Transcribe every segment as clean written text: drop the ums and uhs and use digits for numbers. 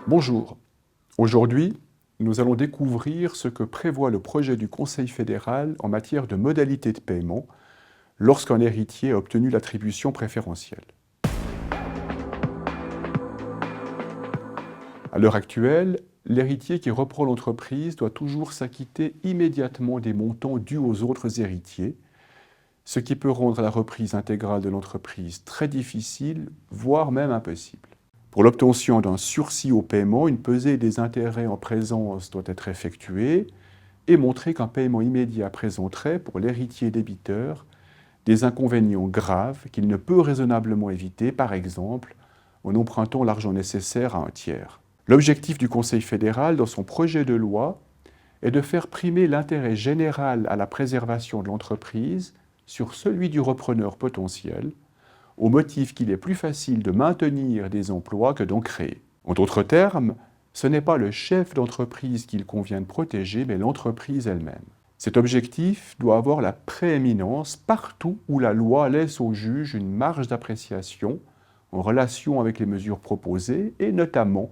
Bonjour. Aujourd'hui, nous allons découvrir ce que prévoit le projet du Conseil fédéral en matière de modalités de paiement lorsqu'un héritier a obtenu l'attribution préférentielle. À l'heure actuelle, l'héritier qui reprend l'entreprise doit toujours s'acquitter immédiatement des montants dus aux autres héritiers, ce qui peut rendre la reprise intégrale de l'entreprise très difficile, voire même impossible. Pour l'obtention d'un sursis au paiement, une pesée des intérêts en présence doit être effectuée et montrer qu'un paiement immédiat présenterait, pour l'héritier débiteur, des inconvénients graves qu'il ne peut raisonnablement éviter, par exemple, en empruntant l'argent nécessaire à un tiers. L'objectif du Conseil fédéral, dans son projet de loi, est de faire primer l'intérêt général à la préservation de l'entreprise sur celui du repreneur potentiel, au motif qu'il est plus facile de maintenir des emplois que d'en créer. En d'autres termes, ce n'est pas le chef d'entreprise qu'il convient de protéger, mais l'entreprise elle-même. Cet objectif doit avoir la prééminence partout où la loi laisse au juge une marge d'appréciation en relation avec les mesures proposées, et notamment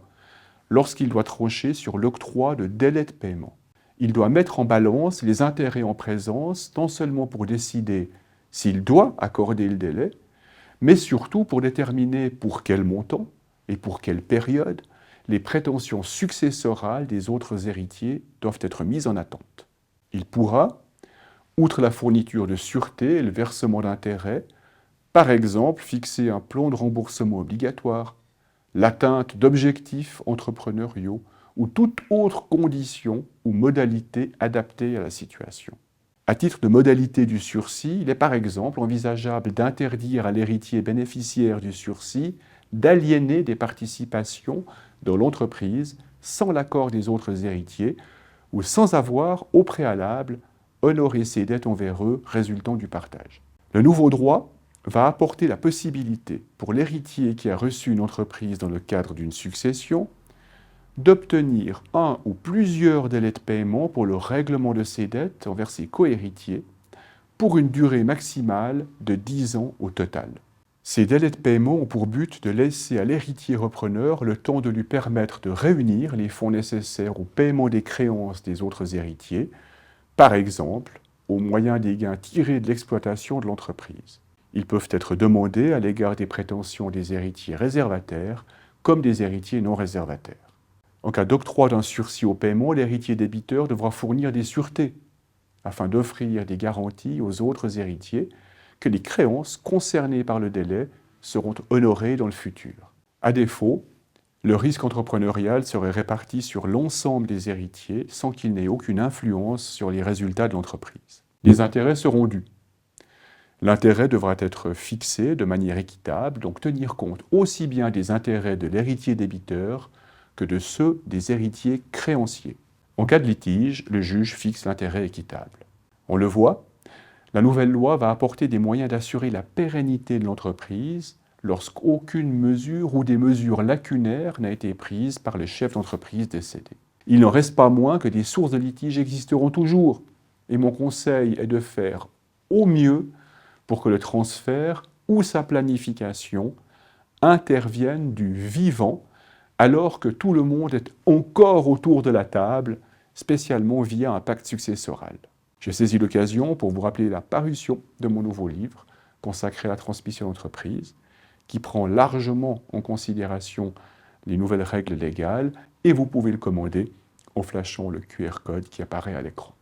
lorsqu'il doit trancher sur l'octroi de délais de paiement. Il doit mettre en balance les intérêts en présence, non seulement pour décider s'il doit accorder le délai, mais surtout pour déterminer pour quel montant et pour quelle période les prétentions successorales des autres héritiers doivent être mises en attente. Il pourra, outre la fourniture de sûreté et le versement d'intérêts, par exemple fixer un plan de remboursement obligatoire, l'atteinte d'objectifs entrepreneuriaux ou toute autre condition ou modalité adaptée à la situation. À titre de modalité du sursis, il est par exemple envisageable d'interdire à l'héritier bénéficiaire du sursis d'aliéner des participations dans l'entreprise sans l'accord des autres héritiers ou sans avoir, au préalable, honoré ses dettes envers eux résultant du partage. Le nouveau droit va apporter la possibilité pour l'héritier qui a reçu une entreprise dans le cadre d'une succession d'obtenir un ou plusieurs délais de paiement pour le règlement de ses dettes envers ses cohéritiers pour une durée maximale de 10 ans au total. Ces délais de paiement ont pour but de laisser à l'héritier repreneur le temps de lui permettre de réunir les fonds nécessaires au paiement des créances des autres héritiers, par exemple au moyen des gains tirés de l'exploitation de l'entreprise. Ils peuvent être demandés à l'égard des prétentions des héritiers réservataires comme des héritiers non réservataires. En cas d'octroi d'un sursis au paiement, l'héritier débiteur devra fournir des sûretés afin d'offrir des garanties aux autres héritiers que les créances concernées par le délai seront honorées dans le futur. À défaut, le risque entrepreneurial serait réparti sur l'ensemble des héritiers sans qu'il n'ait aucune influence sur les résultats de l'entreprise. Les intérêts seront dus. L'intérêt devra être fixé de manière équitable, donc tenir compte aussi bien des intérêts de l'héritier débiteur que de ceux des héritiers créanciers. En cas de litige, le juge fixe l'intérêt équitable. On le voit, la nouvelle loi va apporter des moyens d'assurer la pérennité de l'entreprise lorsqu'aucune mesure ou des mesures lacunaires n'a été prise par le chef d'entreprise décédé. Il n'en reste pas moins que des sources de litige existeront toujours, et mon conseil est de faire au mieux pour que le transfert ou sa planification interviennent du vivant alors que tout le monde est encore autour de la table, spécialement via un pacte successoral. J'ai saisi l'occasion pour vous rappeler la parution de mon nouveau livre consacré à la transmission d'entreprise, qui prend largement en considération les nouvelles règles légales, et vous pouvez le commander en flashant le QR code qui apparaît à l'écran.